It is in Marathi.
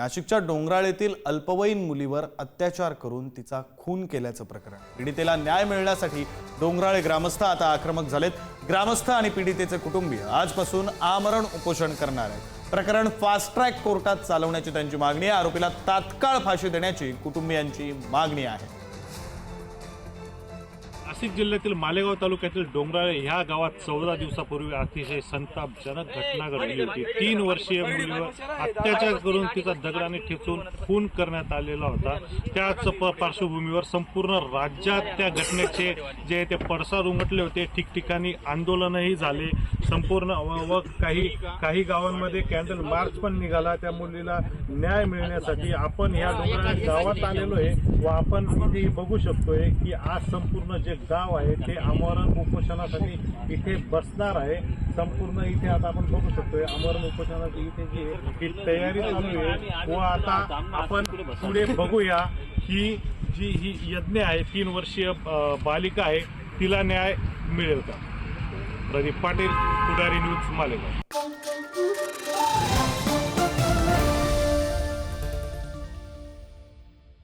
नाशिकच्या डोंगराळेतील अल्पवयीन मुलीवर अत्याचार करून तिचा खून केल्याचं प्रकरण। पीडितेला न्याय मिळण्यासाठी डोंगराळे ग्रामस्थ आता आक्रमक झालेत। ग्रामस्थ आणि पीडितेचे कुटुंबीय आजपासून आमरण उपोषण करणार आहेत। प्रकरण फास्ट ट्रॅक कोर्टात चालवण्याची त्यांची मागणी आहे। आरोपीला तात्काळ फाशी देण्याची कुटुंबियांची मागणी आहे। नाशिक जिल्ह्यातील मालेगाव तालुक्यातील डोंगराळे ह्या गावात 14 दिवसापूर्वी अतिशय संतापजनक घटना घडली होती। 3 वर्षीय मुलीवर अत्याचार करून तिचा दगडाने ठेचून खून करण्यात आलेला होता। त्याच पार्श्वभूमीवर संपूर्ण राज्यात त्या घटनेचे जे ते पडसाद उमटले होते। ठिकठिकाणी आंदोलनही झाले। संपूर्ण व काही गावांमध्ये कॅन्डल मार्च पण निघाला त्या मुलीला न्याय मिळण्यासाठी। आपण ह्या डोंगराळे गावात आलेलो आहे व आपण इथे बघू शकतोय की आज संपूर्ण जे गाव आहे ते आमरण उपोषणासाठी इथे बसणार आहे। संपूर्ण इथे आता आपण बघू शकतोय आमरण उपोषणाची इथे जी तयारी चालू आहे व आता आपण पुढे बघूया की ही यज्ञ आहे 3 वर्षीय बालिका आहे तिला न्याय मिळेल का। प्रदीप पाटील, पुढारी न्यूज, मालेगाव।